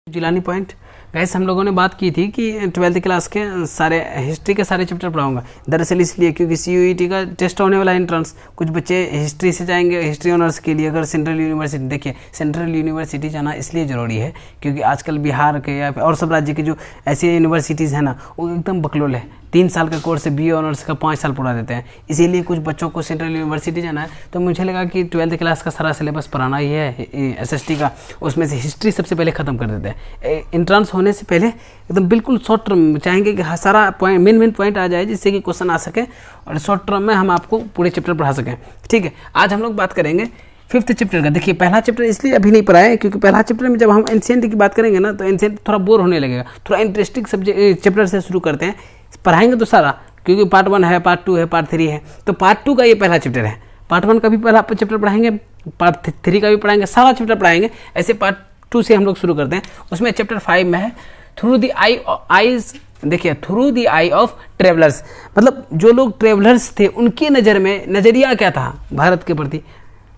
Jilani point. Guys हम लोगों ने बात की थी कि 12th क्लास के सारे हिस्ट्री के सारे चैप्टर पढ़ाऊंगा। दरअसल इसलिए क्योंकि CUET का टेस्ट होने वाला एंट्रेंस, कुछ बच्चे हिस्ट्री से जाएंगे हिस्ट्री ऑनर्स के लिए। अगर सेंट्रल यूनिवर्सिटी, देखिए सेंट्रल यूनिवर्सिटी जाना इसलिए ज़रूरी है क्योंकि आजकल बिहार के या और सब राज्य के जो ऐसी यूनिवर्सिटीज़ हैं ना, वो एकदम बकलोल है। 3 साल का कोर्स है, BA ऑनर्स का 5 साल पूरा देते हैं। इसीलिए कुछ बच्चों को सेंट्रल यूनिवर्सिटी जाना है, तो मुझे लगा कि 12th क्लास का सारा सिलेबस पढ़ाना ही है SST का। उसमें से हिस्ट्री सबसे पहले ख़त्म कर देते हैं। एंट्रेंस होने से पहले एकदम बिल्कुल शॉर्ट टर्म में चाहेंगे कि सारा पॉइंट मेन पॉइंट आ जाए, जिससे कि क्वेश्चन आ सके और शॉर्ट टर्म में हम आपको पूरे चैप्टर पढ़ा सकें। ठीक है, आज हम लोग बात करेंगे 5th चैप्टर का। देखिए पहला चैप्टर इसलिए अभी नहीं पढ़ा है क्योंकि पहला चैप्टर में जब हम एंशिएंट की बात करेंगे ना, तो एंशिएंट थोड़ा बोर होने लगेगा। थोड़ा इंटरेस्टिंग सब्जेक्ट चैप्टर से शुरू करते हैं, पढ़ाएंगे तो सारा, क्योंकि पार्ट 1 है, पार्ट 2 है, पार्ट 3 है। तो पार्ट 2 का ये पहला चैप्टर है। पार्ट 1 का भी पहला चैप्टर पढ़ाएंगे, पार्ट 3 का भी पढ़ाएंगे, सारा चैप्टर पढ़ाएंगे। ऐसे पार्ट 2 से हम लोग शुरू करते हैं। उसमें चैप्टर 5 में है थ्रू द आईज। देखिए through the I of travellers, मतलब जो लोग ट्रेवलर्स थे उनकी नज़र में नज़रिया क्या था भारत के प्रति,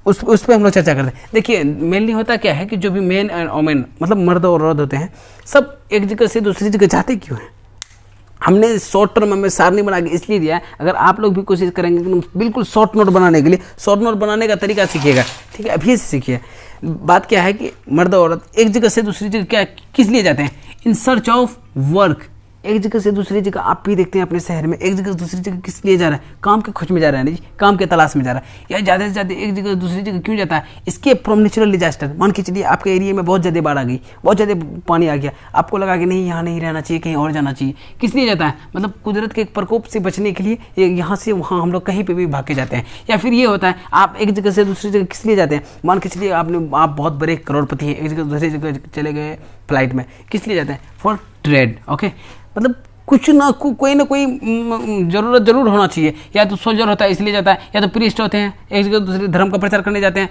उस पर हम लोग चर्चा करते हैं। देखिए मेनली होता क्या है कि जो भी मेन एंड वोमेन, मतलब मर्द और औरत होते हैं, सब एक जगह से दूसरी जगह जाते क्यों हैं? हमने शॉर्ट टर्म में सार नहीं बना के इसलिए दिया है। अगर आप लोग भी कोशिश करेंगे कि बिल्कुल शॉर्ट नोट बनाने के लिए, शॉर्ट नोट बनाने का तरीका सीखिएगा। ठीक है, अभी से सीखिए। बात क्या है कि मर्द और औरत एक जगह से दूसरी जगह क्या किस लिए जाते हैं? In search of work. एक जगह से दूसरी जगह आप भी देखते हैं अपने शहर में, एक जगह से दूसरी जगह किस लिए जा रहा है? काम के खोज में जा रहा है ना जी, काम के तलाश में जा रहा है। या ज़्यादा से ज़्यादा एक जगह से दूसरी जगह क्यों जाता है? Escape from natural disaster. मान के चलिए आपके एरिया में बहुत ज़्यादा बाढ़ आ गई, बहुत ज़्यादा पानी आ गया, आपको लगा कि नहीं यहाँ नहीं रहना चाहिए, कहीं और जाना चाहिए। किस लिए जाता है? मतलब कुदरत के एक प्रकोप से बचने के लिए यहाँ से वहाँ हम लोग कहीं पर भी भाग के जाते हैं। या फिर ये होता है आप एक जगह से दूसरी जगह किस लिए जाते हैं? मान के चलिए आप बहुत बड़े करोड़पति हैं, एक जगह दूसरी जगह चले गए फ्लाइट में, किस लिए जाते हैं? For trade. ओके, मतलब कुछ ना कोई ना कोई ज़रूरत जरूर होना चाहिए। या तो सोल्जर होता है इसलिए जाता है, या तो प्रीस्ट होते हैं एक जगह दूसरे धर्म का प्रचार करने जाते हैं।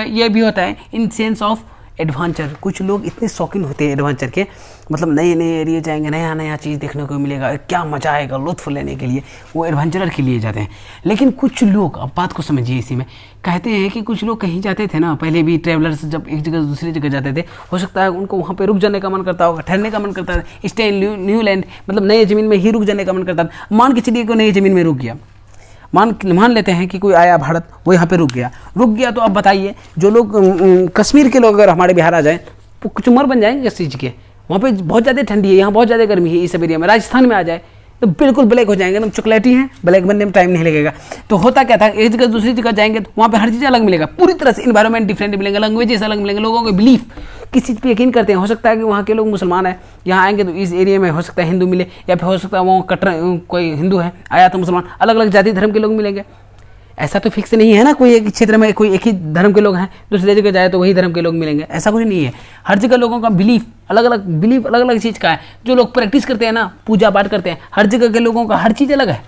ये भी होता है इन सेंस ऑफ एडवेंचर। कुछ लोग इतने शौकीन होते हैं एडवेंचर के, मतलब नए नए एरिया जाएंगे, नया नया चीज़ देखने को मिलेगा, क्या मजा आएगा, लुत्फ लेने के लिए वो एडवेंचरर के लिए जाते हैं। लेकिन कुछ लोग, अब बात को समझिए, इसी में कहते हैं कि कुछ लोग कहीं जाते थे ना, पहले भी ट्रैवलर्स जब एक जगह दूसरी जगह जाते थे, हो सकता है उनको वहाँ पे रुक जाने का मन करता होगा, ठहरने का मन करता है, स्टे इन न्यू लैंड, मतलब नए ज़मीन में ही रुक जाने का मन करता था। मान के चलिए को नई ज़मीन में रुक गया, मान लेते हैं कि कोई आया भारत, वो यहाँ पे रुक गया। तो अब बताइए, जो लोग कश्मीर के लोग अगर हमारे बिहार आ जाएं तो कुछ उम्र बन जाएंगे किस चीज़ के? वहाँ पे बहुत ज़्यादा ठंडी है, यहाँ बहुत ज़्यादा गर्मी है, इस सब एरिया में। राजस्थान में आ जाए तो बिल्कुल ब्लैक हो जाएंगे, एकदम चॉकलेटी हैं, ब्लैक बनने में टाइम नहीं लगेगा। तो होता क्या था, एक जगह दूसरी जगह जाएंगे तो वहाँ पे हर चीज़ अलग मिलेगा, पूरी तरह से इन्वायरमेंट डिफरेंट मिलेंगे, लैंग्वेजेस अलग मिलेंगे, लोगों के बिलीफ किस चीज़ पे यकीन करते हैं। हो सकता है कि वहाँ के लोग मुसलमान हैं, यहाँ आएंगे तो इस एरिया में हो सकता है हिंदू मिले, या फिर हो सकता है वहाँ कोई हिंदू है आया तो मुसलमान, अलग अलग जाति धर्म के लोग मिलेंगे। ऐसा तो फिक्स नहीं है ना, कोई एक क्षेत्र में कोई एक ही धर्म के लोग हैं, दूसरी जगह जाए तो वही धर्म के लोग मिलेंगे, ऐसा कुछ नहीं है। हर जगह लोगों का बिलीफ अलग अलग चीज़ का है। जो लोग प्रैक्टिस करते हैं ना, पूजा पाठ करते हैं, हर जगह के लोगों का हर चीज़ अलग है,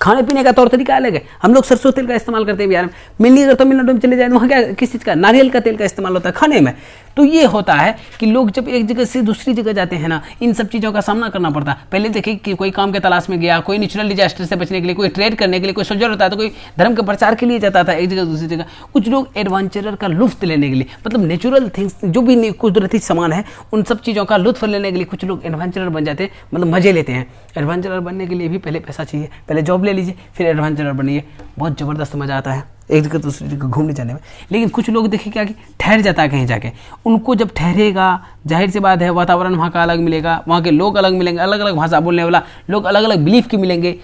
खाने पीने का तौर तरीका अलग है। हम लोग सरसों तेल का इस्तेमाल करते हैं बिहार में, मेनली अगर तमिलनाडु में चले जाए तो वहाँ क्या किस चीज़ का, नारियल का तेल का इस्तेमाल होता है खाने में। तो ये होता है कि लोग जब एक जगह से दूसरी जगह जाते हैं ना, इन सब चीज़ों का सामना करना पड़ता है। पहले देखिए कि कोई काम के तलाश में गया, कोई नेचुरल डिजास्टर से बचने के लिए, कोई ट्रेड करने के लिए, कोई सोल्जर होता है, तो कोई धर्म के प्रचार के लिए जाता था एक जगह दूसरी जगह। कुछ लोग एडवेंचरर का लुत्फ लेने के लिए, मतलब नेचुरल थिंग्स जो भी कुदरती सामान है उन सब चीज़ों का लुत्फ लेने के लिए कुछ लोग एडवेंचरर बन जाते हैं, मतलब मजे लेते हैं। एडवेंचरर बनने के लिए भी पहले पैसा चाहिए, पहले जॉब ले लीजिए फिर एडवेंचरर बनिए, बहुत ज़बरदस्त मज़ा आता है एक जगह दूसरी जगह घूमने जाने में। लेकिन कुछ लोग देखिए क्या कि ठहर जाता है कहीं जाके, उनको जब ठहरेगा, जाहिर सी बात है वातावरण वहाँ का अलग मिलेगा, वहाँ के लोग अलग मिलेंगे, अलग अलग भाषा बोलने वाला लोग, अलग अलग बिलीफ के मिलेंगे।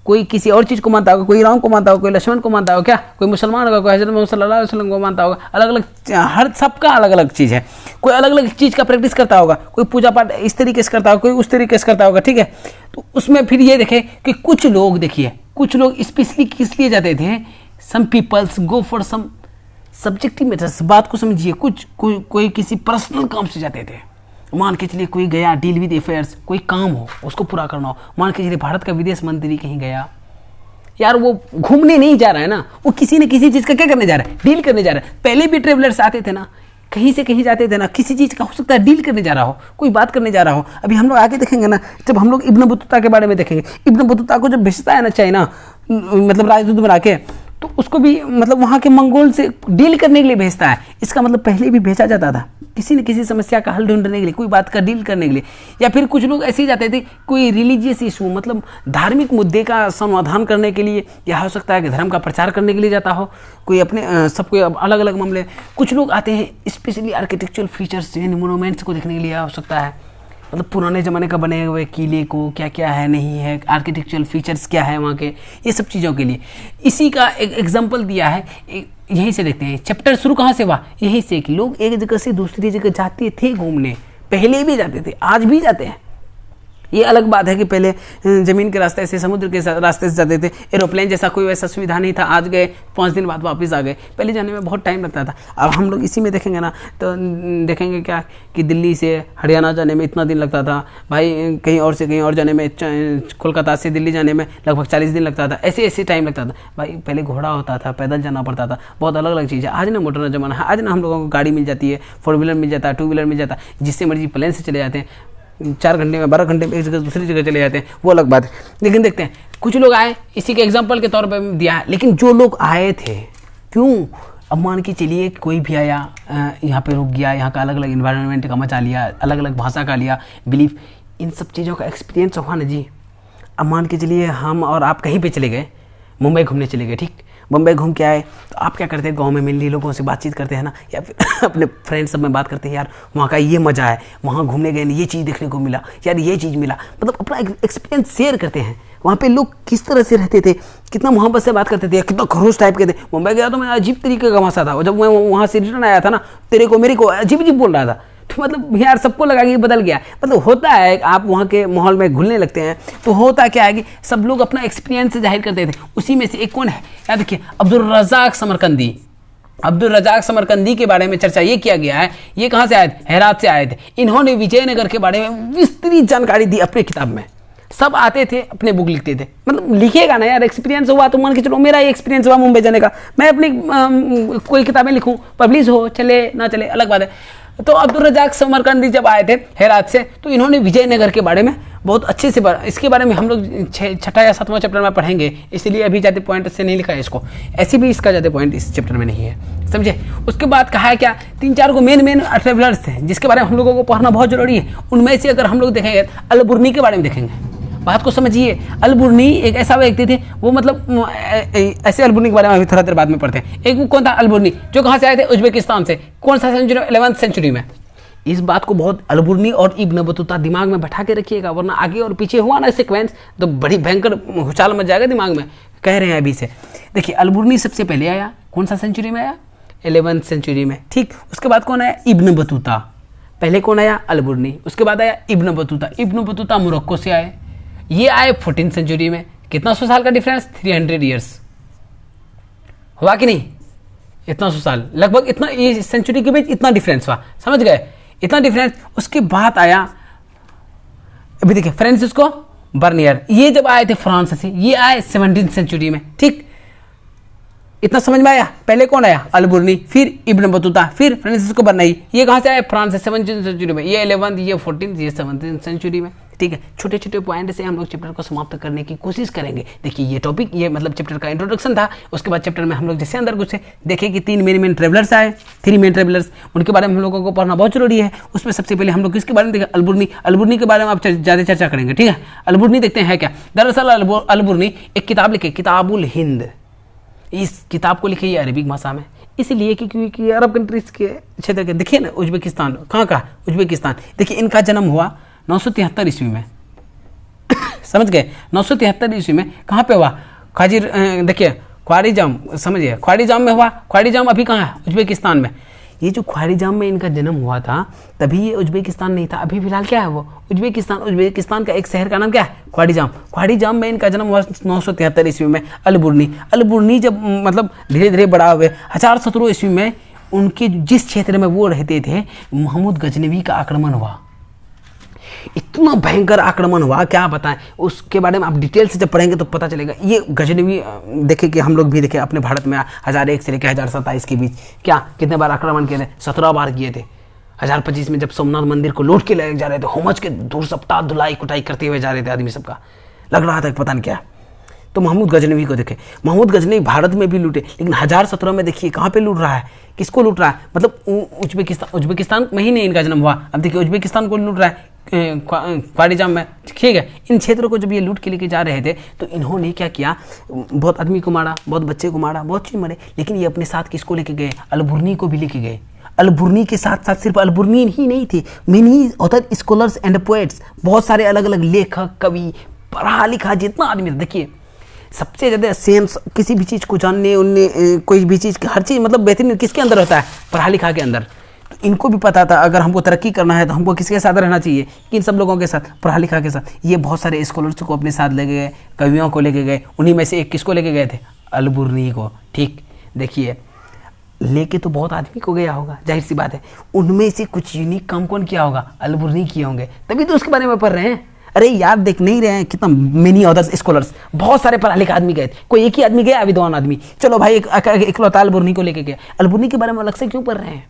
कोई किसी और चीज़ को मानता होगा, कोई राम को मानता होगा, कोई लक्ष्मण को मानता होगा, क्या कोई मुसलमान होगा, कोई हज़रत मोहम्मद सल्लल्लाहु अलैहि वसल्लम को मानता होगा, अलग अलग, हर सबका अलग अलग चीज़ है। कोई अलग अलग चीज़ का प्रैक्टिस करता होगा, कोई पूजा पाठ इस तरीके से करता होगा, कोई उस तरीके से करता होगा। ठीक है, तो उसमें फिर ये देखें कि कुछ लोग, देखिए कुछ लोग स्पेशली किस लिए जाते थे, some peoples go for some subjective matters. बात को समझिए, कोई किसी पर्सनल काम से जाते थे। मान के चलिए कोई गया डील विद अफेयर्स, कोई काम हो उसको पूरा करना हो। मान के चलिए भारत का विदेश मंत्री कहीं गया, यार वो घूमने नहीं जा रहा है ना, वो किसी न किसी चीज़ का क्या करने जा रहा है, डील करने जा रहा है। पहले भी ट्रेवलर्स आते थे ना, कहीं से कहीं जाते थे ना, किसी चीज़ का हो सकता है डील करने जा रहा हो, कोई बात करने जा रहा हो। अभी हम लोग आगे देखेंगे ना, जब हम लोग इब्न बतूता के बारे में देखेंगे, इब्न बतूता को जब भेजता है ना चाइना, मतलब राजदूत बना के, तो उसको भी मतलब वहाँ के मंगोल से डील करने के लिए भेजता है। इसका मतलब पहले भी भेजा जाता था किसी न किसी समस्या का हल ढूंढने के लिए, कोई बात का डील करने के लिए। या फिर कुछ लोग ऐसे ही जाते थे कोई रिलीजियस इशू मतलब धार्मिक मुद्दे का समाधान करने के लिए, या हो सकता है कि धर्म का प्रचार करने के लिए जाता हो, कोई अपने सबको अलग अलग मामले। कुछ लोग आते हैं स्पेशली आर्किटेक्चरल फीचर्स यानी मोनूमेंट्स को देखने के लिए, हो सकता है मतलब पुराने ज़माने का बने हुए किले को क्या क्या है नहीं है, आर्किटेक्चरल फीचर्स क्या है वहाँ के, ये सब चीज़ों के लिए। इसी का एक एग्जांपल दिया है, यहीं से देखते हैं चैप्टर शुरू कहाँ से हुआ, यहीं से कि लोग एक जगह से दूसरी जगह जाते थे घूमने, पहले भी जाते थे आज भी जाते हैं। ये अलग बात है कि पहले ज़मीन के रास्ते से समुद्र के रास्ते से जाते थे, एरोप्लेन जैसा कोई वैसा सुविधा नहीं था, आज गए 5 दिन बाद वापस आ गए, पहले जाने में बहुत टाइम लगता था। अब हम लोग इसी में देखेंगे ना तो देखेंगे क्या कि दिल्ली से हरियाणा जाने में इतना दिन लगता था भाई, कहीं और से कहीं और जाने में, कोलकाता से दिल्ली जाने में लगभग 40 दिन लगता था, ऐसे ऐसे टाइम लगता था भाई। पहले घोड़ा होता था, पैदल जाना पड़ता था, बहुत अलग अलग चीज़ है। आज ना मोटर जमाना है, आज ना हम लोगों को गाड़ी मिल जाती है, 4 व्हीलर मिल जाता है, 2 व्हीलर मिल जाता है, जिससे मर्जी प्लेन से चले जाते हैं, 4 घंटे में 12 घंटे में एक जगह दूसरी जगह चले जाते हैं, वो अलग बात है। लेकिन देखते हैं कुछ लोग आए, इसी के एग्जांपल के तौर पर दिया है, लेकिन जो लोग आए थे क्यों, अब मान के चलिए कोई भी आया यहाँ पे रुक गया, यहाँ का अलग अलग इन्वायरमेंट का मजा लिया, अलग अलग भाषा का लिया, बिलीफ, इन सब चीज़ों का एक्सपीरियंस हुआ ना जी। अब मान के चलिए हम और आप कहीं पे चले गए, मुंबई घूमने चले गए, ठीक, मुंबई घूम के आए तो आप क्या करते हैं, गांव में मिलने लोगों से बातचीत करते हैं ना, या फिर अपने फ्रेंड्स सब में बात करते हैं, यार वहाँ का ये मज़ा है, वहाँ घूमने गए ये चीज़ देखने को मिला, यार ये चीज़ मिला, मतलब अपना एक्सपीरियंस शेयर करते हैं। वहाँ पे लोग किस तरह से रहते थे, कितना मोहब्बत से बात करते थे, कितना खरोश टाइप के थे। मुंबई गया तो मैं अजीब तरीके का भाषा था, और जब मैं वहाँ से रिटर्न आया था ना, तेरे को मेरे को अजीब अजीब बोल रहा था। तो मतलब यार सबको लगा कि बदल गया, मतलब होता है आप वहाँ के माहौल में घुलने लगते हैं तो होता क्या है कि सब लोग अपना एक्सपीरियंस जाहिर करते थे। उसी में से एक कौन है, याद देखिए, अब्दुल रज़ाक समरकंदी। अब्दुल रज़ाक समरकंदी के बारे में चर्चा ये किया गया है, ये कहाँ से आए थे, हेरात से आए थे। इन्होंने विजयनगर के बारे में विस्तृत जानकारी दी अपने किताब में, सब आते थे अपने बुक लिखते थे, मतलब लिखेगा ना यार, एक्सपीरियंस हुआ तो मान के चलो मेरा ये एक्सपीरियंस हुआ मुंबई जाने का, मैं अपनी कोई किताबें लिखूं, पब्लिश हो, चले ना चले अलग बात है। तो अब्दुल रज़ाक समरकंदी जब आए थे हेरात से, तो इन्होंने विजयनगर के बारे में बहुत अच्छे से इसके बारे में हम लोग 6ठा या 7वां चैप्टर में पढ़ेंगे, इसलिए अभी ज़्यादा पॉइंट से नहीं लिखा है इसको, ऐसे भी इसका ज़्यादा पॉइंट इस चैप्टर में नहीं है, समझे। उसके बाद कहा है क्या, 3-4 को मेन ट्रेवलर्स थे जिसके बारे में हम लोगों को पढ़ना बहुत जरूरी है। उनमें से अगर हम लोग देखेंगे अल-बुरनी के बारे में देखेंगे, बात को समझिए। अल-बुरनी एक ऐसा व्यक्ति थे, वो मतलब ऐसे अल-बुरनी के बारे में अभी थोड़ा देर बाद में पढ़ते हैं। एक कौन था अल-बुरनी, जो कहाँ से आए थे, उज्बेकिस्तान से, कौन सा सेंचुरी, 11वीं सेंचुरी में। इस बात को बहुत अल-बुरनी और इब्न बतूता दिमाग में बैठा के रखिएगा, वरना आगे और पीछे हुआ ना सीक्वेंस तो बड़ी भयंकर हुचाल मच जाएगा दिमाग में, कह रहे हैं अभी से। देखिए अल-बुरनी सबसे पहले आया, कौन सा सेंचुरी में आया, 11वीं सेंचुरी में, ठीक। उसके बाद कौन आया, इब्न बतूता। पहले कौन आया, अल-बुरनी, उसके बाद आया Ibn Battuta. Ibn Battuta Morocco से आए, ये आए 14वीं सेंचुरी में। कितना 100 साल का डिफरेंस, 300 ईयर्स हुआ कि नहीं, इतना 100 साल लगभग, इतना इस सेंचुरी के बीच इतना डिफरेंस हुआ, समझ गए, इतना डिफरेंस। उसके बाद आया अभी देखिए फ्रांसिस्को बर्नियर, ये जब आए थे फ्रांस से, ये आए 17वीं सेंचुरी में, ठीक। इतना समझ में आया। पहले कौन आया, अल-बुरनी, फिर इब्न बतूता, फिर फ्रांसिस्को बर्नियर। ये कहाँ से आए, फ्रांस से, 17वीं सेंचुरी में, ये 11वीं, ये 14वीं, ये 17वीं सेंचुरी में, ठीक है। छोटे छोटे पॉइंट से हम लोग चैप्टर को समाप्त करने की कोशिश करेंगे। देखिए ये टॉपिक, ये मतलब चैप्टर का इंट्रोडक्शन था। उसके बाद चैप्टर में हम लोग जैसे अंदर घुसे, देखे कि 3 मेन ट्रेवलर्स आए, 3 मेन ट्रेवलर्स, उनके बारे में हम लोगों को पढ़ना बहुत जरूरी है। उसमें सबसे पहले हम लोग किसके बारे में देखें, अल-बुरनी। अल-बुरनी के बारे में आप ज़्यादा चर्चा करेंगे, ठीक है। अल-बुरनी देखते हैं क्या, दरअसल अल-बुरनी एक किताब लिखे, किताबुल हिंद। इस किताब को लिखी है अरबिक भाषा में, इसलिए क्योंकि अरब कंट्रीज के क्षेत्र के, देखिए ना उज्बेकिस्तान, कहाँ का उज्बेकिस्तान, देखिए इनका जन्म हुआ 973 ईस्वी में समझ गए, 973 ईस्वी में। कहाँ पे हुआ, खाजिर, देखिए ख्वारिज़म, समझिए ख्वारिज़म में हुआ। ख्वारिज़म अभी कहाँ है, उज्बेकिस्तान में। ये जो ख्वारिज़म में इनका जन्म हुआ था, तभी ये उज्बेकिस्तान नहीं था, अभी फिलहाल क्या है वो उज्बेकिस्तान। उज्बेकिस्तान का एक शहर का नाम क्या है, ख्वारिज़म। ख्वारिज़म में इनका जन्म हुआ 973 ईस्वी में। अल-बुरनी जब मतलब धीरे धीरे बड़ा हुए, 1017 ईस्वी में उनके जिस क्षेत्र में वो रहते थे, महमूद गजनवी का आक्रमण हुआ। इतना भयंकर आक्रमण हुआ, क्या बताएं, उसके बारे में आप डिटेल से जब पढ़ेंगे तो पता चलेगा। ये गजनवी देखे कि हम लोग भी देखे अपने भारत में 1001 से लेकर 1027 के बीच क्या कितने बार आक्रमण किए थे, 17 बार किए थे। 1025 में जब सोमनाथ मंदिर को लौट के ले जा रहे थे, होमच के दूर सप्ताह धुलाई कुटाई करते हुए जा रहे थे आदमी, सबका लग रहा था पता नहीं क्या। तो महमूद गजनवी को देखें, महमूद गजनवी भारत में भी लूटे, लेकिन 1017 में देखिए कहाँ पे लूट रहा है, किसको लूट रहा है, मतलब उज्बेकिस्तान में ही नहीं इनका जन्म हुआ, अब देखिए उज्बेकिस्तान को लूट रहा है क्वारिजाम में, ठीक है। इन क्षेत्रों को जब ये लूट के लेके जा रहे थे तो इन्होंने क्या किया, बहुत आदमी को मारा, बहुत बच्चे को मारा, बहुत चीज़ मरे, लेकिन ये अपने साथ किसको लेके गए, अलबुर्नी को भी लेके गए। अलबुर्नी के साथ साथ सिर्फ अलबुर्नी ही नहीं थे, many other scholars and poets, बहुत सारे अलग अलग लेखक, कवि, पढ़ा लिखा जितना आदमी, देखिए सबसे ज़्यादा सेंस किसी भी चीज़ को जानने, उनने कोई भी चीज़, हर चीज़ मतलब बेहतरीन किसके अंदर होता है, पढ़ा लिखा के अंदर। तो इनको भी पता था अगर हमको तरक्की करना है तो हमको किसके साथ रहना चाहिए, इन सब लोगों के साथ, पढ़ा लिखा के साथ। ये बहुत सारे स्कॉलर्स को अपने साथ लेके गए, कवियों को लेके गए, उन्हीं में से एक किसको लेके गए थे, अलबुर्नी को, ठीक। देखिए लेके तो बहुत आदमी को गया होगा, जाहिर सी बात है, उनमें से कुछ यूनिक काम कौन किया होगा, अलबुर्नी किए होंगे, तभी तो उसके बारे में पढ़ रहे हैं। अरे यार देख नहीं रहे हैं कितना मेनी अदर्स स्कॉलर्स, बहुत सारे पढ़ा लिखा आदमी गए थे, कोई एक ही आदमी गया विद्वान आदमी, चलो भाई इकलौता अलबुर्नी को लेके गया। अलबुर्नी के बारे में अलग से क्यों पढ़ रहे हैं?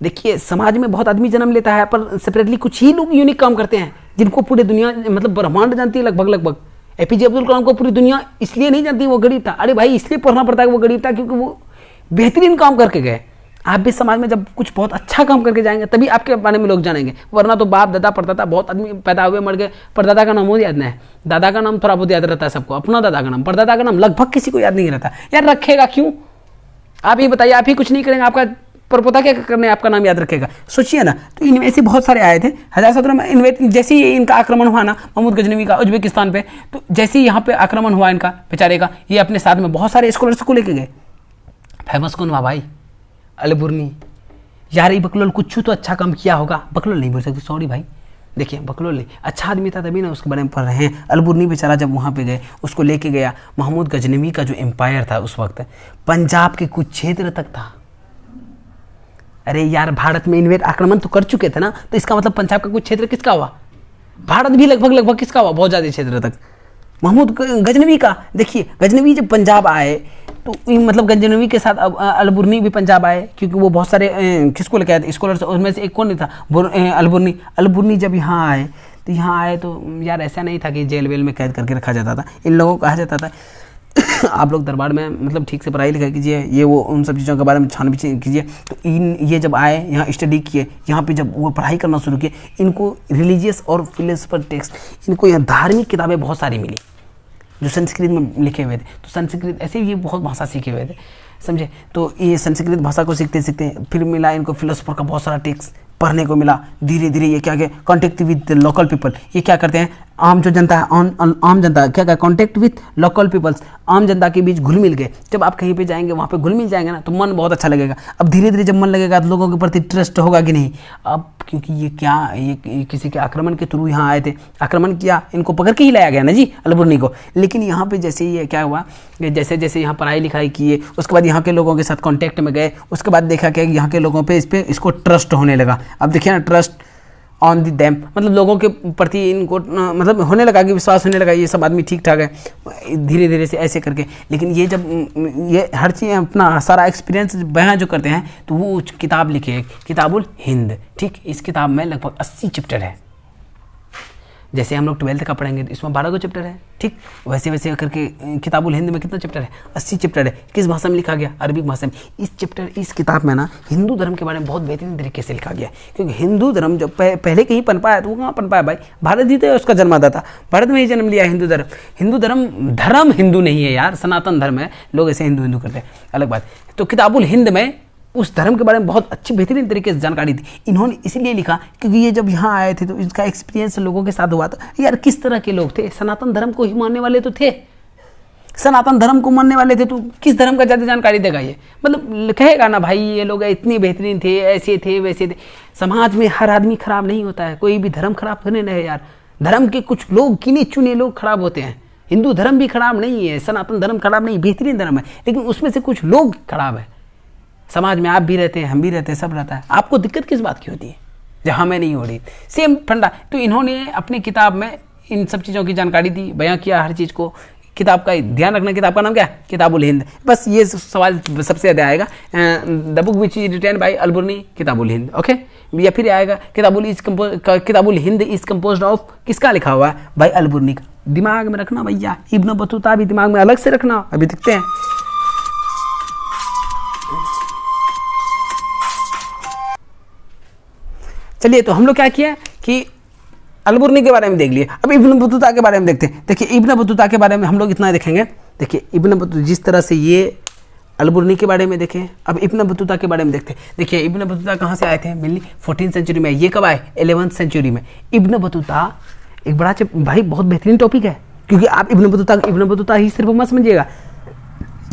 देखिए समाज में बहुत आदमी जन्म लेता है, पर सेपरेटली कुछ ही लोग यूनिक काम करते हैं जिनको पूरी दुनिया मतलब ब्रह्मांड जानती है लगभग। एपीजे अब्दुल कलाम को पूरी दुनिया इसलिए नहीं जानती वो गरीब था, अरे भाई इसलिए पढ़ना पड़ता है कि वो गरीब था क्योंकि वो बेहतरीन काम करके गए। आप भी समाज में जब कुछ बहुत अच्छा काम करके जाएंगे तभी आपके बारे में लोग जानेंगे, वरना तो बाप दादा परदादा बहुत आदमी पैदा हुए मर गए, परदादा का नाम वो याद नहीं है, दादा का नाम थोड़ा बहुत याद रहता है सबको, अपना दादा का नाम, परदादा का नाम लगभग किसी को याद नहीं रहता। यार रखेगा क्यों, आप ये बताइए, आप ही कुछ नहीं करेंगे, आपका परपोता क्या करने आपका नाम याद रखेगा, सोचिए ना। तो इनमें ऐसे बहुत सारे आए थे 1017 में। जैसे ही इनका आक्रमण हुआ ना महमूद गजनवी का उज्बेकिस्तान पे, तो जैसे ही यहाँ पे आक्रमण हुआ इनका बेचारे का, ये अपने साथ में बहुत सारे स्कॉलर्स को लेके गए। फेमस कौन हुआ भाई, अलबुर्नी। यार ये बकलोल कुछ तो अच्छा काम किया होगा, बकलोल नहीं बोल सकते, सॉरी भाई, देखिए बकलोल नहीं, अच्छा आदमी था तभी ना उसके बारे में पढ़ रहे हैं। अलबुर्नी बेचारा जब वहाँ पे गए उसको लेके गया, महमूद गजनवी का जो एम्पायर था उस वक्त पंजाब के कुछ क्षेत्र तक था। अरे यार भारत में इन्वेट आक्रमण तो कर चुके थे ना, तो इसका मतलब पंजाब का कुछ क्षेत्र किसका हुआ, भारत भी लगभग किसका हुआ, बहुत ज़्यादा क्षेत्र तक महमूद गजनवी का। देखिए गजनवी जब पंजाब आए तो मतलब गजनवी के साथ अलबुर्नी भी पंजाब आए, क्योंकि वो बहुत सारे किसको लेके आए थे स्कॉलर्स, उसमें से एक कौन नहीं था, अलबुर्नी। अलबुर्नी जब यहाँ आए तो यार ऐसा नहीं था कि जेल वेल में कैद करके रखा जाता था, इन लोगों को कहा जाता था आप लोग दरबार में मतलब ठीक से पढ़ाई लिखाई कीजिए, ये वो उन सब चीज़ों के बारे में छानबीन कीजिए। तो ये जब आए यहाँ स्टडी किए, यहाँ पे जब वो पढ़ाई करना शुरू किए, इनको रिलीजियस और फिलोसफर टेक्स्ट, इनको यहाँ धार्मिक किताबें बहुत सारी मिली जो संस्कृत में लिखे हुए थे। तो संस्कृत ऐसे ये बहुत भाषा सीखे हुए थे, समझे। तो ये संस्कृत भाषा को सीखते सीखते फिर मिला इनको फिलोसफर का बहुत सारा टेक्स्ट पढ़ने को मिला। धीरे धीरे ये क्या क्या कॉन्टेक्ट विद लोकल पीपल, ये क्या करते हैं, आम जो जनता है, आम जनता क्या क्या कॉन्टेक्ट विद लोकल पीपल्स, आम जनता के बीच घुल मिल गए। जब आप कहीं पे जाएंगे वहाँ पे घुल मिल जाएंगे ना तो मन बहुत अच्छा लगेगा। अब धीरे धीरे जब मन लगेगा तो लोगों के प्रति ट्रस्ट होगा कि नहीं। अब क्योंकि ये किसी के आक्रमण के थ्रू यहाँ आए थे, आक्रमण किया, इनको पकड़ के ही लाया गया ना जी अलबुर्नी को। लेकिन यहाँ पे जैसे ये क्या हुआ, जैसे जैसे यहाँ पढ़ाई लिखाई किए, उसके बाद यहाँ के लोगों के साथ कॉन्टैक्ट में गए, उसके बाद देखा क्या यहाँ के लोगों पे इसको ट्रस्ट होने लगा। अब देखिए ना, ट्रस्ट ऑन दी दैम, मतलब लोगों के प्रति इनको मतलब होने लगा कि विश्वास होने लगा, ये सब आदमी ठीक ठाक है, धीरे धीरे से ऐसे करके। लेकिन ये जब ये हर चीज़ अपना सारा एक्सपीरियंस बयां जो करते हैं तो वो किताब लिखे, किताबुल हिंद, ठीक। इस किताब में लगभग 80 चैप्टर है। जैसे हम लोग 12th का पढ़ेंगे तो इसमें 12 चैप्टर है, ठीक। वैसे वैसे करके किताबुल हिंद में कितना चैप्टर है, 80 चैप्टर है। किस भाषा में लिखा गया, अरबिक भाषा में। इस किताब में ना हिंदू धर्म के बारे में बहुत बेहतरीन तरीके से लिखा गया, क्योंकि हिंदू धर्म जब पहले कहीं पनपाया तो वो कहाँ पनपाया भाई, भारत ही तो उसका जन्मदाता, भारत में ही जन्म लिया हिंदू धर्म। धर्म हिंदू नहीं है यार, सनातन धर्म है, लोग ऐसे हिंदू करते हैं, अलग बात। तो किताबुल हिंद में उस धर्म के बारे में बहुत अच्छी बेहतरीन तरीके से जानकारी थी। इन्होंने इसलिए लिखा क्योंकि ये जब यहाँ आए थे तो इसका एक्सपीरियंस लोगों के साथ हुआ था। यार किस तरह के लोग थे, सनातन धर्म को ही मानने वाले तो थे, सनातन धर्म को मानने वाले थे, तो किस धर्म का ज़्यादा जानकारी देगा ये, मतलब कहेगा ना भाई ये लोग इतने बेहतरीन थे, ऐसे थे वैसे थे। समाज में हर आदमी खराब नहीं होता है, कोई भी धर्म खराब होने नहीं यार। धर्म के कुछ लोग, गिने चुने लोग खराब होते हैं। हिंदू धर्म भी खराब नहीं है, सनातन धर्म खराब नहीं, बेहतरीन धर्म है, लेकिन उसमें से कुछ लोग खराब है। समाज में आप भी रहते हैं, हम भी रहते हैं, सब रहता है। आपको दिक्कत किस बात की होती है जब हमें नहीं हो रही, सेम फंडा। तो इन्होंने अपनी किताब में इन सब चीज़ों की जानकारी दी, बयां किया हर चीज़ को, किताब का ध्यान रखना, किताब का नाम क्या है? किताबुल हिंद। बस ये सवाल सबसे ज़्यादा आएगा। The book which is written by Alberuni, Kitabul Hind. Okay, या फिर आएगा Kitabul Hind is composed of, किसका लिखा हुआ है? बाय अलबुर्नी का। दिमाग में रखना भैया, इब्न बतूता भी दिमाग में अलग से रखना। अभी देखते हैं। चलिए, तो हम लोग क्या किया कि अलबुर्नी के बारे में देख लिए। अब इब्न बतूता के बारे में देखते हैं। देखिए, इब्न बतूता के बारे में हम लोग इतना देखेंगे। देखिए, इब्न बतूता जिस तरह से ये अलबुर्नी के बारे में देखें, अब इब्न बतूता के बारे में देखते हैं। देखिए, इब्न बतूता कहाँ से आए थे? मेनली 14th सेंचुरी में। ये कब आए? 11th सेंचुरी में। इब्न बतूता एक बड़ा भाई बहुत बेहतरीन टॉपिक है, क्योंकि आप इब्न बतूता ही सिर्फ मत समझिएगा,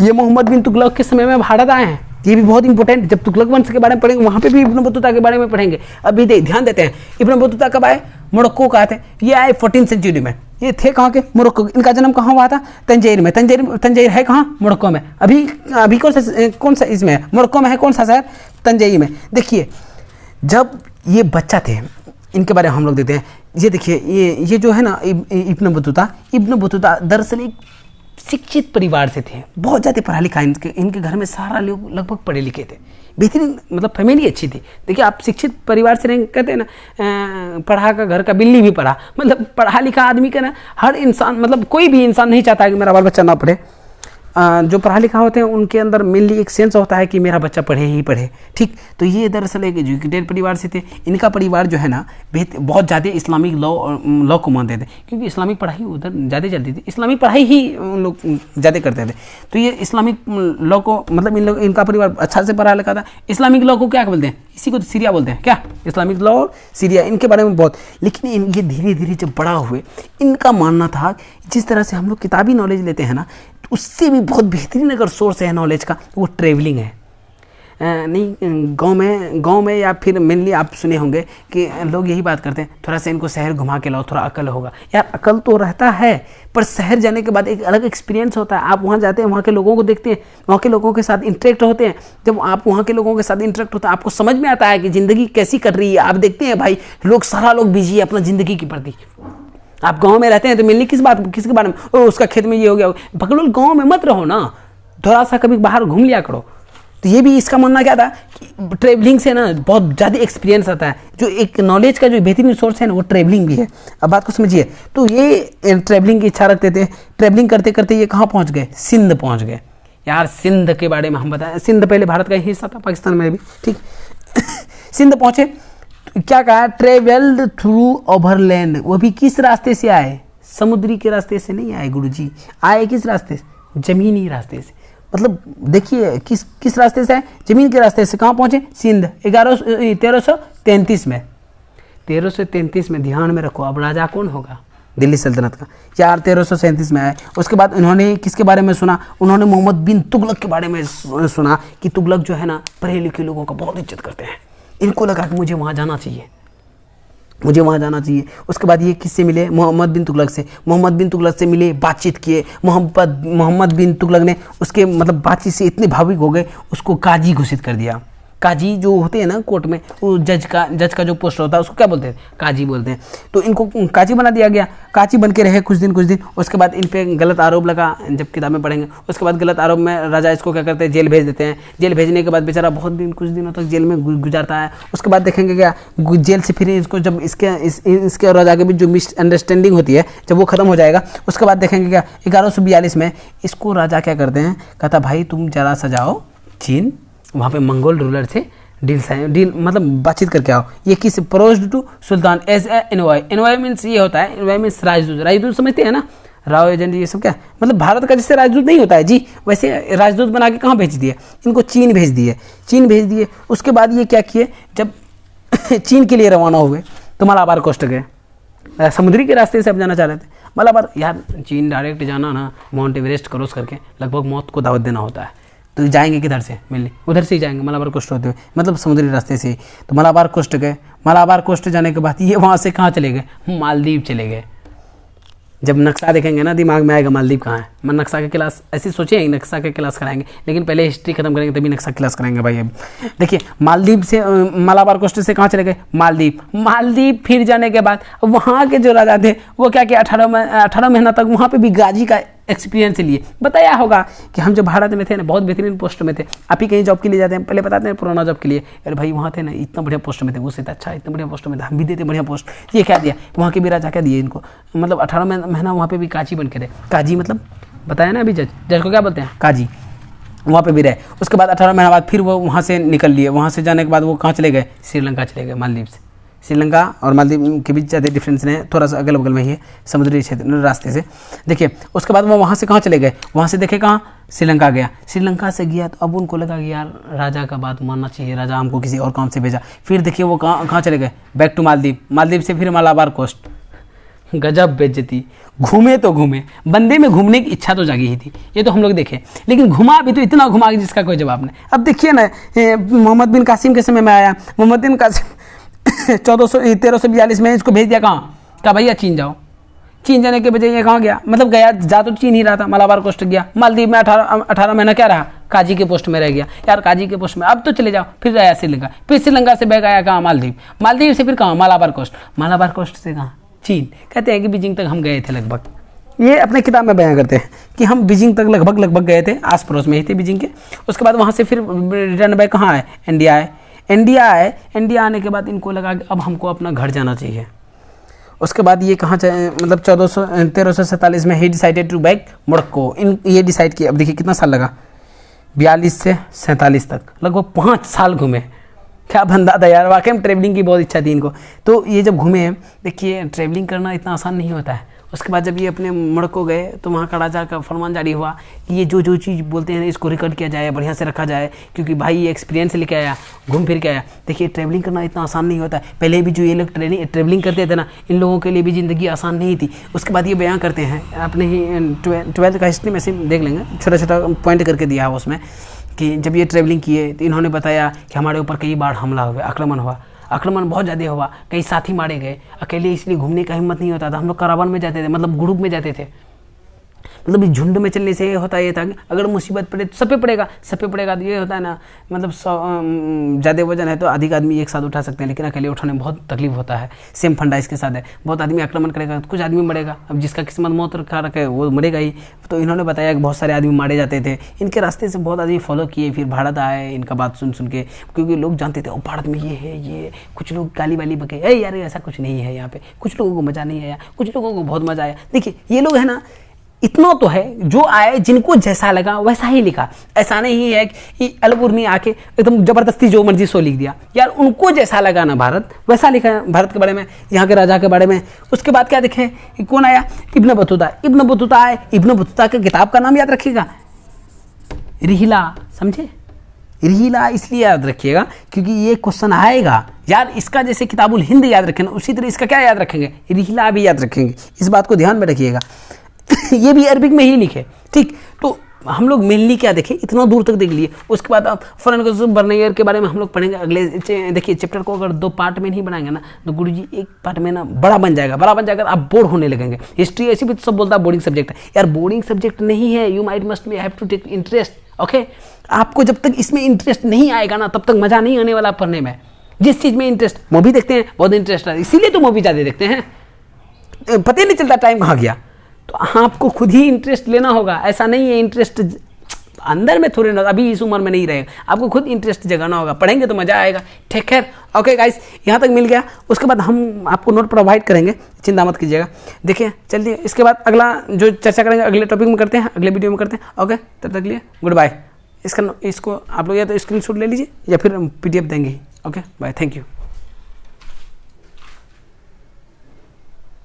ये मोहम्मद बिन तुगलक के समय में भारत आए हैं। ये भी बहुत इंपॉर्टेंट, जब तुगलक वंश के बारे में पढ़ेंगे वहाँ पे भी इब्न बतूता के बारे में पढ़ेंगे। अभी ध्यान देते हैं, इब्न बतूता कब आए? मोरक्को का आए थे। ये आए 14th सेंचुरी में। ये थे कहाँ के? मोरक्को। इनका जन्म कहाँ हुआ था? तंजीर में। तंजीर है कहाँ? मोरक्को में। अभी कौन सा इसमें है? मोरक्को में है। कौन सा शहर? तंजीर में। देखिए, जब ये बच्चा थे, इनके बारे में हम लोग देखते हैं। ये देखिए, ये जो है ना इब्न बतूता दरअसल एक शिक्षित परिवार से थे, बहुत ज़्यादा पढ़ा लिखा। इनके घर में सारा लोग लगभग पढ़े लिखे थे, बेहतरीन, मतलब फैमिली अच्छी थी। देखिए, आप शिक्षित परिवार से रहेंगे, कहते हैं ना पढ़ा का घर का बिल्ली भी पढ़ा। मतलब पढ़ा लिखा आदमी का ना, हर इंसान, मतलब कोई भी इंसान नहीं चाहता कि मेरा बाल बच्चा ना पढ़े। जो पढ़ा लिखा होते हैं उनके अंदर मेनली एक सेंस होता है कि मेरा बच्चा पढ़े ही पढ़े। ठीक, तो ये दरअसल एक एजुकेटेड परिवार से थे। इनका परिवार जो है ना बहुत ज़्यादा इस्लामिक लॉ को मानते थे, क्योंकि इस्लामिक पढ़ाई उधर ज़्यादा चलती थी। इस्लामिक पढ़ाई ही उन लोग ज़्यादा करते थे। तो ये इस्लामिक लॉ को, मतलब इनका परिवार अच्छा से पढ़ा लिखा था। इस्लामिक लॉ को क्या बोलते हैं? इसी को सीरिया बोलते हैं। क्या? इस्लामिक लॉ और सीरिया, इनके बारे में बहुत। लेकिन ये धीरे धीरे जब बड़ा हुए, इनका मानना था जिस तरह से हम लोग किताबी नॉलेज लेते हैं ना, उससे भी बहुत बेहतरीन अगर सोर्स है नॉलेज का, वो ट्रेवलिंग है। नहीं, गांव में या फिर मेनली आप सुने होंगे कि लोग यही बात करते हैं, थोड़ा सा इनको शहर घुमा के लाओ, थोड़ा अकल होगा। यार, अकल तो रहता है, पर शहर जाने के बाद एक अलग एक्सपीरियंस होता है। आप वहाँ जाते हैं, वहाँ के लोगों को देखते हैं, वहाँ के लोगों के साथ इंटरेक्ट होते हैं। जब आप वहाँ के लोगों के साथ इंटरेक्ट होते हैं, आपको समझ में आता है कि ज़िंदगी कैसी कट रही है। आप देखते हैं भाई, सारा लोग बिजी है अपना ज़िंदगी के प्रति। आप गांव में रहते हैं तो मिलनी किसके बारे में? ओ, उसका खेत में ये हो गया। पकड़ो, गांव में मत रहो ना, थोड़ा सा कभी बाहर घूम लिया करो। तो ये भी इसका मानना क्या था कि ट्रैवलिंग से ना बहुत ज़्यादा एक्सपीरियंस आता है। जो एक नॉलेज का जो बेहतरीन सोर्स है ना, वो ट्रैवलिंग भी है। अब बात को समझिए। तो ये ट्रैवलिंग की इच्छा रखते थे। ट्रैवलिंग करते करते ये कहाँ पहुँच गए? सिंध पहुँच गए। यार, सिंध के बारे में हम बताएं, सिंध पहले भारत का हिस्सा था, पाकिस्तान में भी। ठीक, सिंध पहुँचे, क्या कहा? Travelled through overland. वो भी किस रास्ते से आए? समुद्री के रास्ते से नहीं आए गुरुजी। आए किस रास्ते से? जमीनी रास्ते से। मतलब देखिए, किस रास्ते से आए? जमीन के रास्ते से। कहाँ पहुंचे? सिंध। 1333 में। 1333 में, ध्यान में रखो। अब राजा कौन होगा? दिल्ली सल्तनत का। यार, 1337 में आए। उसके बाद उन्होंने किसके बारे में सुना? उन्होंने मोहम्मद बिन तुगलक के बारे में सुना कि तुगलक जो है ना, पढ़े लिखे लोगों का बहुत इज्जत करते हैं। इनको लगा कि मुझे वहाँ जाना चाहिए। उसके बाद ये किससे मिले? मोहम्मद बिन तुगलक से। मोहम्मद बिन तुगलक से मिले, बातचीत किए। मोहम्मद बिन तुगलक ने उसके बातचीत से इतने भावुक हो गए, उसको काजी घोषित कर दिया। काजी जो होते हैं ना कोर्ट में, वो जज का जो पोस्ट होता है उसको क्या बोलते हैं? काजी बोलते हैं। तो इनको काजी बना दिया गया। काजी बन के रहे कुछ दिन। उसके बाद इन पे गलत आरोप लगा, जब किताबें पढ़ेंगे। उसके बाद गलत आरोप में राजा इसको क्या करते हैं? जेल भेज देते हैं। जेल भेजने के बाद बेचारा कुछ दिनों तक जेल में गुजारता है। उसके बाद देखेंगे क्या, जेल से फिर इसको जब इसके और राजा के बीच जो मिसअंडरस्टैंडिंग होती है, जब वो खत्म हो जाएगा, उसके बाद देखेंगे क्या, 1142 में इसको राजा क्या करते हैं? कहता भाई तुम जरा सा जाओ चीन, वहाँ पे मंगोल रूलर से डील मतलब बातचीत करके आओ। ये किस? Proposed to sultan as a envoy. Envoy means ये होता है, एनवाई मीन्स राजदूत समझते हैं ना, राव एजेंट, ये सब क्या मतलब भारत का जैसे राजदूत नहीं होता है जी, वैसे राजदूत बना के कहाँ भेज दिए? इनको चीन भेज दिए। उसके बाद ये क्या किए, जब चीन के लिए रवाना हुए तो मलाबार कोस्ट गए। समुद्री के रास्ते से अब जाना चाह रहे थे मलाबार। यार, चीन डायरेक्ट जाना ना, माउंट एवरेस्ट क्रॉस करके लगभग मौत को दावत देना होता है। तो जाएंगे किधर से? मिलने उधर से ही जाएंगे, मलाबार कोस्ट होते हुए, मतलब समुद्री रास्ते से। तो मलाबार कोस्ट गए। मलाबार कोस्ट जाने के बाद ये वहाँ से कहाँ चले गए? मालदीव चले गए। जब नक्शा देखेंगे ना, दिमाग में आएगा मालदीव कहाँ है। मैं नक्शा की क्लास ऐसे सोचे, नक्शा की क्लास कराएंगे, लेकिन पहले हिस्ट्री खत्म करेंगे तभी नक्शा क्लास कराएंगे भाई। अब देखिए, मालदीव से मलाबार कोस्ट से कहाँ चले गए? मालदीव फिर जाने के बाद वहाँ के जो राजा थे वो क्या किया, 18 महीना तक वहाँ पे भी गाजी का एक्सपीरियंस लिए बताया होगा कि हम जब भारत में थे ना बहुत बेहतरीन पोस्ट में थे। आप ही कहीं जॉब के लिए जाते हैं, पहले बताते हैं पुराना जॉब के लिए, अरे भाई वहाँ थे ना इतना बढ़िया पोस्ट में थे, उससे अच्छा इतना बढ़िया पोस्ट में था, हम भी देते बढ़िया पोस्ट, ये क्या दिया, वहाँ के भी राजा क्या दिए इनको, मतलब 18 महीना वहाँ पे भी काजी बन के रहे। काजी मतलब बताया ना अभी, जज को क्या बोलते हैं, काजी, वहाँ पे भी रहे। उसके बाद 18 महीना बाद फिर वो वहाँ से निकल लिए। वहाँ से जाने के बाद वो कहाँ चले गए, श्रीलंका चले गए, मालदीव से। श्रीलंका और मालदीव के बीच ज़्यादा डिफरेंस नहीं है, थोड़ा सा अगल बगल में ही है, समुद्री क्षेत्र रास्ते से। देखिए उसके बाद वो वहाँ से कहाँ चले गए, वहाँ से देखे कहाँ, श्रीलंका गया। श्रीलंका से गया तो अब उनको लगा कि यार राजा का बात मानना चाहिए, राजा हमको किसी और काम से भेजा। फिर देखिए वो कहाँ चले गए, बैक टू मालदीव। मालदीव से फिर मालाबार कोस्ट। गजब बेइज्जती, घूमे तो घूमे, बंदे में घूमने की इच्छा तो जागी ही थी, ये तो हम लोग देखे, लेकिन घुमा भी तो इतना घुमा कि जिसका कोई जवाब नहीं। अब देखिए ना मोहम्मद बिन कासिम के समय में आया, मोहम्मद बिन कासिम 1342 में इसको भेज दिया कहाँ भैया चीन जाओ। चीन जाने के बजाय ये कहाँ गया, मतलब गया जा तो चीन ही रहा था, मालाबार कोस्ट गया। मालदीव में 18 महीना क्या रहा, काजी के पोस्ट में रह गया। यार काजी के पोस्ट में अब तो चले जाओ, फिर आया श्रीलंका, फिर श्रीलंका से बैग आया कहाँ, मालदीव, मालदीव से फिर कहाँ, मालाबार कोस्ट, मालाबार कोस्ट से कहाँ, चीन। कहते हैं कि बीजिंग तक हम गए थे लगभग, ये अपने किताब में बयान करते हैं कि हम बीजिंग तक लगभग गए थे, आस पड़ोस में ही थे बीजिंग के। उसके बाद वहाँ से फिर रिटर्न बैक कहाँ आए, इंडिया आए। इंडिया आने के बाद इनको लगा कि अब हमको अपना घर जाना चाहिए। उसके बाद ये कहाँ मतलब 1347 में ही डिसाइडेड टू बैक मोरक्को। ये डिसाइड किया। अब देखिए कितना साल लगा, 42 से 47 तक, लगभग 5 साल घूमे। क्या बंदा था यार, वाकई में ट्रैवलिंग की बहुत इच्छा थी इनको। तो ये जब घूमे, देखिए ट्रैवलिंग करना इतना आसान नहीं होता है। उसके बाद जब ये अपने मोरक्को गए तो वहाँ का राजा का फरमान जारी हुआ कि ये जो चीज़ बोलते हैं इसको रिकॉर्ड किया जाए, बढ़िया से रखा जाए, क्योंकि भाई ये एक्सपीरियंस लेके आया, घूम फिर के आया। देखिए ट्रैवलिंग करना इतना आसान नहीं होता है। पहले भी जो ये लोग ट्रैवलिंग करते थे ना, इन लोगों के लिए भी ज़िंदगी आसान नहीं थी। उसके बाद ये बयान करते हैं अपने ही 12th का हिस्ट्री में से देख लेंगे, छोटा छोटा पॉइंट करके दिया है उसमें कि जब ये ट्रैवलिंग किए तो इन्होंने बताया कि हमारे ऊपर कई बार हमला हुआ, आक्रमण बहुत ज़्यादा हुआ, कई साथी मारे गए। अकेले इसलिए घूमने का हिम्मत नहीं होता था, हम लोग करावन में जाते थे, मतलब ग्रुप में जाते थे। मतलब इस झुंड में चलने से होता ये था कि अगर मुसीबत पड़े तो सब पे पड़ेगा तो ये होता है ना, मतलब ज़्यादा वजन है तो अधिक आदमी एक साथ उठा सकते हैं, लेकिन अकेले उठाने में बहुत तकलीफ होता है। सेम फंडा इसके साथ है, बहुत आदमी आक्रमण करेगा तो कुछ आदमी मरेगा। अब जिसका किस्मत मौत रखा रखे वो मरेगा ही। तो इन्होंने बताया कि बहुत सारे आदमी मारे जाते थे। इनके रास्ते से बहुत आदमी फॉलो किए, फिर भारत आए इनका बात सुन के, क्योंकि लोग जानते थे भारत में ये है ये। कुछ लोग गाली वाली बके, अरे यार ऐसा कुछ नहीं है यहाँ पे, कुछ लोगों को मज़ा नहीं आया, कुछ लोगों को बहुत मज़ा आया। देखिए ये लोग है ना, इतना तो है जो आए जिनको जैसा लगा वैसा ही लिखा। ऐसा नहीं है कि अलपुरनी आके एकदम जबरदस्ती जो मर्जी सो लिख दिया। यार उनको जैसा लगा ना भारत वैसा लिखा है, भारत के बारे में, यहाँ के राजा के बारे में। उसके बाद क्या देखें कि कौन आया, इब्न बतूता आए। इब्न बतूता के किताब का नाम याद रखिएगा, रिहिला। समझे, रिहिला इसलिए याद रखिएगा क्योंकि ये क्वेश्चन आएगा यार। इसका जैसे किताबुल हिंद याद रखें ना, उसी तरह इसका क्या याद रखेंगे, रिहिला भी याद रखेंगे। इस बात को ध्यान में रखिएगा। ये भी अरबिक में ही लिखे, ठीक। तो हम लोग मेनली क्या देखें, इतना दूर तक देख लिए। उसके बाद अब फरन बर्नैयर के बारे में हम लोग पढ़ेंगे अगले। देखिए चैप्टर को अगर 2 पार्ट में नहीं बनाएंगे ना तो गुरुजी एक पार्ट में ना बड़ा बन जाएगा, आप बोर होने लगेंगे। हिस्ट्री ऐसी भी तो सब बोलता है बोर्डिंग सब्जेक्ट है। यार बोर्डिंग सब्जेक्ट नहीं है, you might must have to take interest. Okay, आपको जब तक इसमें इंटरेस्ट नहीं आएगा ना तब तक मजा नहीं आने वाला पढ़ने में। जिस चीज़ में इंटरेस्ट, मूवी देखते हैं बहुत इंटरेस्ट है, इसीलिए तो मूवी ज़्यादा देखते हैं, पता ही नहीं चलता टाइम कहाँ गया। तो आपको खुद ही इंटरेस्ट लेना होगा, ऐसा नहीं है इंटरेस्ट अंदर में थोड़े ना, अभी इस उम्र में नहीं रहेगा, आपको खुद इंटरेस्ट जगाना होगा। पढ़ेंगे तो मज़ा आएगा। ठीक है, ओके गाइस, यहाँ तक मिल गया। उसके बाद हम आपको नोट प्रोवाइड करेंगे, चिंता मत कीजिएगा। देखिए चलिए इसके बाद अगला जो चर्चा करेंगे अगले टॉपिक में करते हैं, अगले वीडियो में करते हैं। ओके, तब तक लिए गुड बाय। इसको आप लोग या तो स्क्रीनशॉट ले लीजिए या फिर PDF देंगे। Okay bye, thank you.